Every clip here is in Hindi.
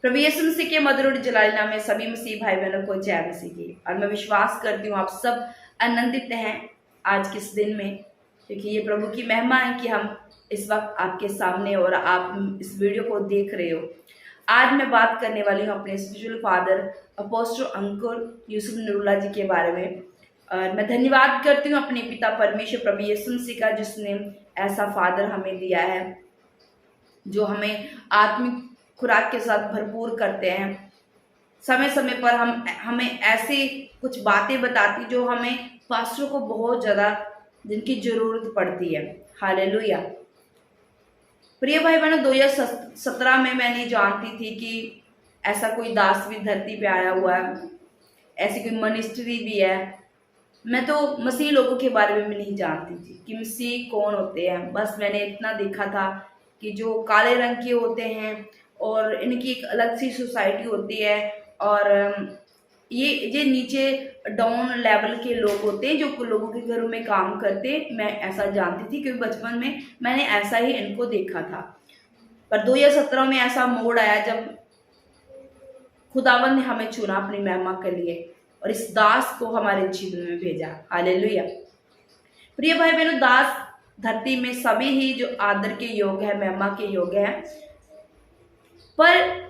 प्रभु यीशु मसीह के मधुर और जलाली नाम में सभी मसीह भाई बहनों को जय मसीह की। और मैं विश्वास करती हूँ आप सब आनंदित हैं आज के इस दिन में, क्योंकि ये प्रभु की महिमा है कि हम इस वक्त आपके सामने और आप इस वीडियो को देख रहे हो। आज मैं बात करने वाली हूँ अपने स्पिरिचुअल फादर अपोस्टल अंकुर यूसुफ नूरुल्लाह जी के बारे में। और मैं धन्यवाद करती हूँ अपने पिता परमेश्वर प्रभु यीशु मसीह का, जिसने ऐसा फादर हमें दिया है जो हमें आत्मिक खुराक के साथ भरपूर करते हैं। समय समय पर हमें ऐसी कुछ बातें बताती जो हमें पास्टरों को बहुत ज़्यादा जिनकी ज़रूरत पड़ती है। हालेलुया। प्रिय भाई बहनों, 2017 में मैं नहीं जानती थी कि ऐसा कोई दास भी धरती पे आया हुआ है, ऐसी कोई मिनिस्ट्री भी है। मैं तो मसीह लोगों के बारे में भी नहीं जानती थी कि मसीह कौन होते हैं। बस मैंने इतना देखा था कि जो काले रंग के होते हैं और इनकी एक अलग सी सोसाइटी होती है, और ये नीचे डाउन लेवल के लोग होते हैं जो लोगों के घरों में काम करते हैं। मैं ऐसा जानती थी क्योंकि बचपन में मैंने ऐसा ही इनको देखा था। पर 2017 में ऐसा मोड़ आया जब खुदावंद ने हमें चुना अपनी महिमा के लिए और इस दास को हमारे जीवन में भेजा। हालेलुया। प्रिय भाई बहनों, दास धरती में सभी ही जो आदर के योग्य है, महिमा के योग्य है, पर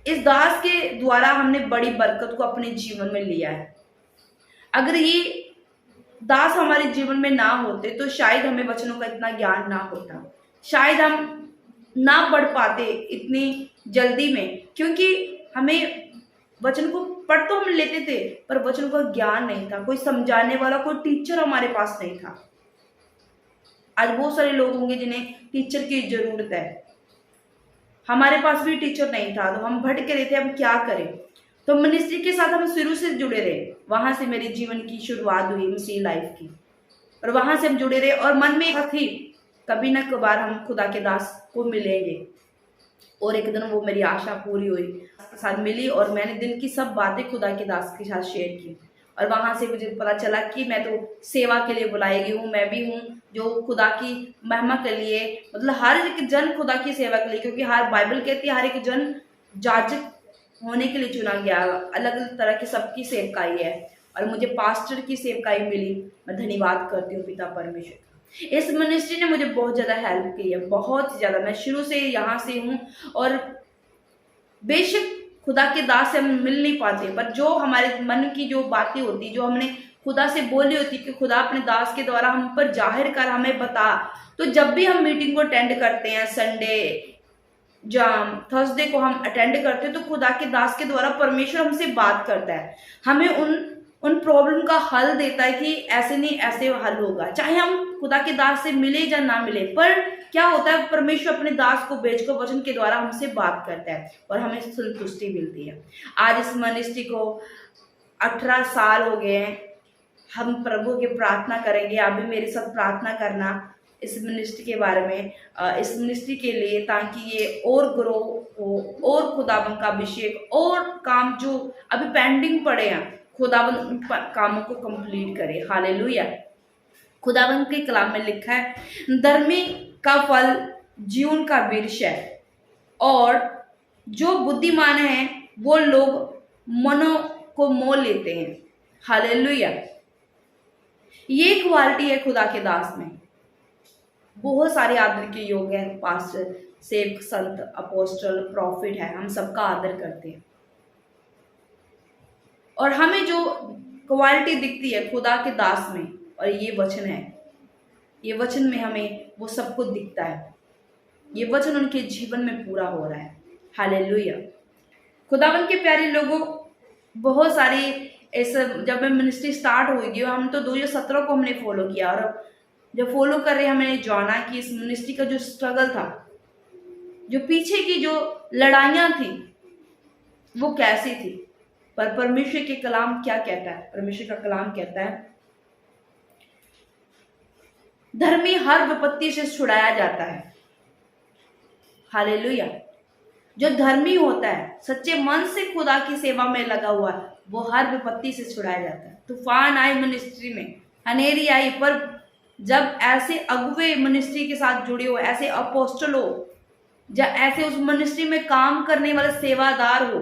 इस दास के द्वारा हमने बड़ी बरकत को अपने जीवन में लिया है। अगर ये दास हमारे जीवन में ना होते तो शायद हमें वचनों का इतना ज्ञान ना होता, शायद हम ना पढ़ पाते इतनी जल्दी में, क्योंकि हमें वचन को पढ़ तो हम लेते थे पर वचनों का ज्ञान नहीं था, कोई समझाने वाला, कोई टीचर हमारे पास नहीं था। आज बहुत सारे लोग होंगे जिन्हें टीचर की जरूरत है, हमारे पास भी टीचर नहीं था तो हम भटक रहे थे, हम क्या करें। तो मिनिस्ट्री के साथ हम शुरू से जुड़े रहे, वहां से मेरे जीवन की शुरुआत हुई मसीह लाइफ की, और वहां से हम जुड़े रहे और मन में एक थी कभी ना कभार हम खुदा के दास को मिलेंगे। और एक दिन वो मेरी आशा पूरी हुई, साथ मिली और मैंने दिल की सब बातें खुदा के दास के साथ शेयर की। और वहां से मुझे पता चला कि मैं तो सेवा के लिए बुलाई गई हूँ, मैं भी हूँ जो खुदा की महिमा के लिए, मतलब हर एक जन खुदा की सेवा के लिए, क्योंकि हर बाइबल कहती है हर एक जन जाजक होने के लिए चुना गया। अलग अलग तरह की सबकी सेवकाई है और मुझे पास्टर की सेवकाई मिली। मैं धन्यवाद करती हूँ पिता परमेश्वर का। इस मिनिस्ट्री ने मुझे बहुत ज़्यादा हेल्प की है, बहुत ज़्यादा। मैं शुरू से यहाँ से हूँ और बेशक खुदा के दास से हम मिल नहीं पाते, पर जो हमारे मन की जो बातें होती, जो हमने खुदा से बोली होती कि खुदा अपने दास के द्वारा हम पर जाहिर कर हमें बता, तो जब भी हम मीटिंग को अटेंड करते हैं, संडे जब थर्सडे को हम अटेंड करते हैं, तो खुदा के दास के द्वारा परमेश्वर हमसे बात करता है, हमें उन प्रॉब्लम का हल देता है कि ऐसे नहीं ऐसे हल होगा। चाहे हम खुदा के दास से मिले या ना मिले, पर क्या होता है, परमेश्वर अपने दास को भेजकर वचन के द्वारा हमसे बात करता है और हमें संतुष्टि मिलती है। आज इस मिनिस्ट्री को 18 साल हो गए हैं। हम प्रभु की प्रार्थना करेंगे, आप भी मेरे साथ प्रार्थना करना इस मिनिस्ट्री के बारे में, इस मिनिस्ट्री के लिए, ताकि ये और ग्रो हो और खुदावन का अभिषेक और काम जो अभी पेंडिंग पड़े हैं खुदावन उन कामों को कंप्लीट करे। हालेलुया। खुदावन के कलाम में लिखा है, धर्मी का फल जीवन का वृक्ष है और जो बुद्धिमान है वो लोग मनों को मोल लेते हैं। हालेलुया। ये क्वालिटी है खुदा के दास में। बहुत सारे आदर के योग हैं, पास्टर, सेवक, संत, अपोस्टल, प्रॉफिट है, हम सबका आदर करते हैं। और हमें जो क्वालिटी दिखती है खुदा के दास में, और ये वचन है, ये वचन में हमें वो सब कुछ दिखता है। ये वचन उनके जीवन में पूरा हो रहा है। हालेलुया। खुदावन के प्यारे लोगों, बहुत सारी ऐसे जब मैं मिनिस्ट्री स्टार्ट हुई, हम तो 2017 को हमने फॉलो किया, और जब फॉलो कर रहे हमने जाना कि इस मिनिस्ट्री का जो स्ट्रगल था, जो पीछे की जो लड़ाइयाँ थी वो कैसी थी। पर परमेश्वर के कलाम क्या कहता है? परमेश्वर का कलाम कहता है, धर्मी हर विपत्ति से छुड़ाया जाता है। हालेलुया। जो धर्मी होता है, सच्चे मन से खुदा की सेवा में लगा हुआ है, वो हर विपत्ति से छुड़ाया जाता है। तूफान आई मिनिस्ट्री में, अनेरी आई, पर जब ऐसे अगुवे मिनिस्ट्री के साथ जुड़े हो, ऐसे अपोस्टल हो या ऐसे उस मिनिस्ट्री में काम करने वाला सेवादार हो,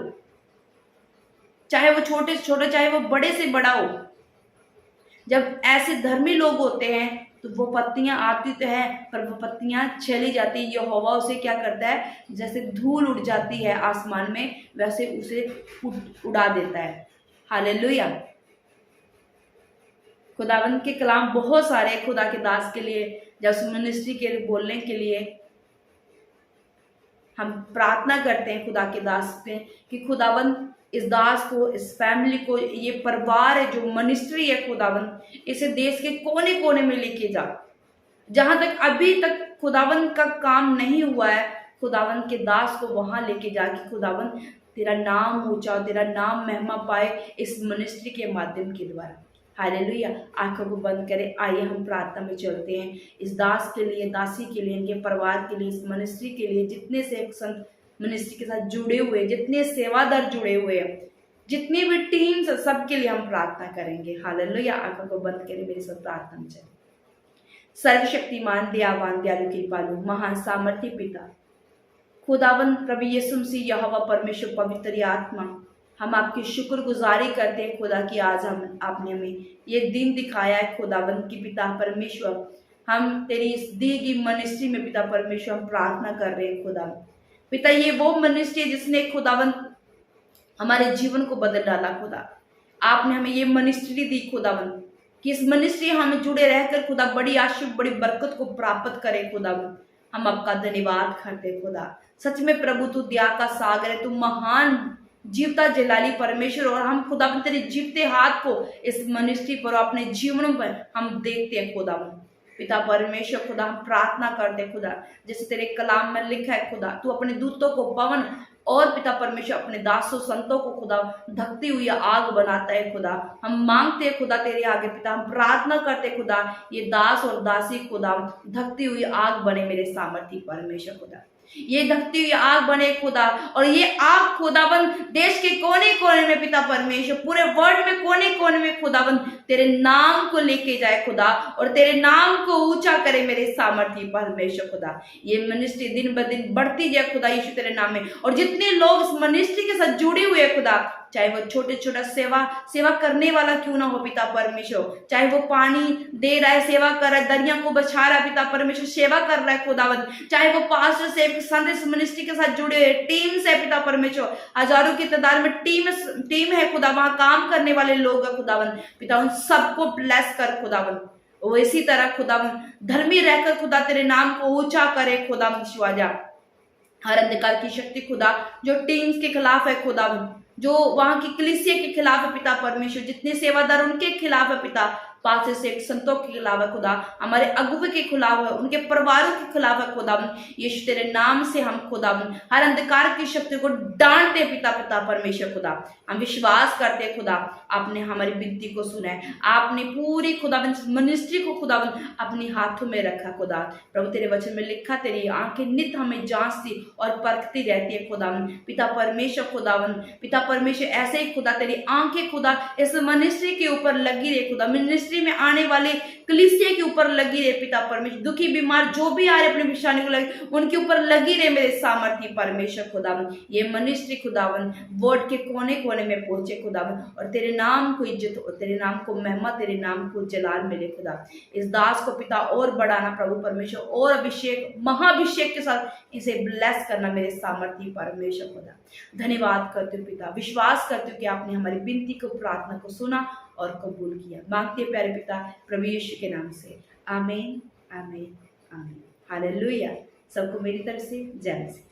चाहे वो छोटे से छोटा, चाहे वो बड़े से बड़ा हो, जब ऐसे धर्मी लोग होते हैं तो वो पत्तियां आती तो है पर वो पत्तियां चली जाती है। यहोवा उसे क्या करता है, जैसे धूल उड़ जाती है आसमान में, वैसे उसे उड़ा देता है। हालेलुया। खुदावंत के कलाम बहुत सारे खुदा के दास के लिए, जब उस मिनिस्ट्री के बोलने के लिए हम प्रार्थना करते हैं खुदा के दास पे कि खुदावंत इस दास को, इस फैमिली को, ये परिवार है जो मिनिस्ट्री है खुदावंत, इसे देश के कोने कोने में लेके जा। जहां तक अभी तक खुदावंत का काम नहीं हुआ है, खुदावंत के दास को वहां लेके जाके खुदावंत तेरा नाम ऊंचा, तेरा नाम महिमा पाए इस मिनिस्ट्री के माध्यम के द्वारा। हालेलुया। आंखों को बंद करें, आइए हम प्रार्थना में चलते हैं। इस दास के लिए, दासी के लिए, इनके परिवार के लिए, इस मिनिस्ट्री के लिए, जितने से संत मिनिस्ट्री के साथ जुड़े हुए, जितने सेवादार जुड़े हुए हैं, जितनी भी टीम्स, सबके लिए हम प्रार्थना करेंगे। हालेलुया। आंखों को बंद करें, मेरे साथ प्रार्थना में चलें। सर्वशक्तिमान, दयावान, दयालु, कृपालु, महान, सामर्थ्य पिता खुदावन प्रभु यीशु मसीह, यहोवा परमेश्वर, पवित्र आत्मा, हम आपकी शुक्रगुजारी करते हैं खुदा की आज आपने हमें ये दिन दिखाया है खुदावन की पिता परमेश्वर। हम तेरी इस दी गई मिनिस्ट्री में पिता परमेश्वर हम प्रार्थना कर रहे हैं खुदा पिता। ये वो मिनिस्ट्री है जिसने खुदावन हमारे जीवन को बदल डाला। खुदा आपने हमें ये मिनिस्ट्री दी खुदावन कि इस मिनिस्ट्री हमें जुड़े रहकर खुदा बड़ी आशीष, बड़ी बरकत को प्राप्त करें खुदावन। हम आपका धन्यवाद करते खुदा। सच में प्रभु तू दया का सागर है, तू महान जीवता जलाली परमेश्वर, और हम खुदा तेरे जीवते हाथ को इस मिनिस्ट्री पर, अपने जीवनों पर हम देखते हैं खुदा पिता परमेश्वर। खुदा हम प्रार्थना करते हैं खुदा, जैसे तेरे कलाम में लिखा है खुदा, तू अपने दूतों को पवन और पिता परमेश्वर अपने दासों संतों को खुदा धकती हुई आग बनाता है खुदा। हम मांगते हैं खुदा तेरे आगे पिता, हम प्रार्थना करते खुदा ये दास और दासी खुदा धकती हुई आग बने मेरे सामर्थ्य परमेश्वर खुदा। ये धकती हुई आग बने खुदा, और ये आग खुदाबंद देश के कोने कोने में पिता परमेश्वर, पूरे वर्ल्ड में कोने कोने में खुदाबंद तेरे नाम को लेके जाए खुदा, और तेरे नाम को ऊंचा करे मेरे सामर्थ्य परमेश्वर खुदा। ये मिनिस्ट्री दिन ब दिन बढ़ती जाए खुदा यीशु तेरे नाम में, और जितने लोग इस मिनिस्ट्री के साथ जुड़े हुए खुदा, चाहे वो छोटे छोटा सेवा करने वाला क्यों ना हो पिता परमेश्वर, चाहे वो पानी दे रहा है, सेवा कर रहा है, दरिया को बचा रहा है पिता परमेश्वर, सेवा कर रहा है खुदावंद, चाहे वो पास्टर से संदेश मिनिस्ट्री के साथ जुड़े हुए टीम से पिता परमेश्वर, हजारों की तादाद में टीम है खुदा, वहां काम करने वाले लोग है खुदावंद पिता, उन सबको ब्लेस कर खुदावंद। वो इसी तरह खुदावंद धर्मी रहकर खुदा तेरे नाम को ऊंचा करे खुदावंद शिवाजा। हर अंधकार की शक्ति खुदा जो टीम्स के खिलाफ है खुदावंद, जो वहां की कलीसिया के खिलाफ है पिता परमेश्वर, जितने सेवादार उनके खिलाफ है पिता, पास से संतों के खिलाफ है खुदा, हमारे अगुवे के खिलाफ है, उनके परिवारों के खिलाफ है खुदा। यीशु तेरे नाम से हम खुदा हर अंधकार की शक्ति को डांटते पिता परमेश्वर खुदा। हम विश्वास करते हैं खुदा आपने हमारी विनती को सुना है, आपने पूरी खुदा मिनिस्ट्री को खुदा अपने हाथों में रखा खुदा। प्रभु तेरे वचन में लिखा तेरी आंखें नित हमें जांचती और परखती रहती है खुदा पिता परमेश्वर खुदावन। पिता परमेश्वर ऐसे ही खुदा तेरी आंखें खुदा इस मिनिस्ट्री के ऊपर लगी रहे खुदा, मिनिस्ट्री में आने वाले कलीसिया के ऊपर लगी रहे पिता परमेश्वर, दुखी बीमार जो भी आ रहे अपने विषाणु को लगे उनके ऊपर लगी रहे मेरे सामर्थ्य परमेश्वर खुदावन। ये मिनिस्ट्री खुदावन वर्ल्ड के कोने कोने में पहुंचे खुदावन, और तेरे नाम को इज्जत और तेरे नाम को महिमा, तेरे नाम को जलाल मिले खुदा। इस दास को पिता और बढ़ाना प्रभु परमेश्वर, और अभिषेक महाअभिषेक के साथ इसे ब्लेस करना मेरे सामर्थ्य परमेश्वर खुदा। धन्यवाद करते हो पिता, विश्वास करते हो कि आपने हमारी विनती को, प्रार्थना को सुना और कबूल किया। मांगते प्यारे पिता प्रभु यीशु के नाम से, आमीन आमीन आमीन। हालेलुया। सबको मेरी तरफ से जय मसीह।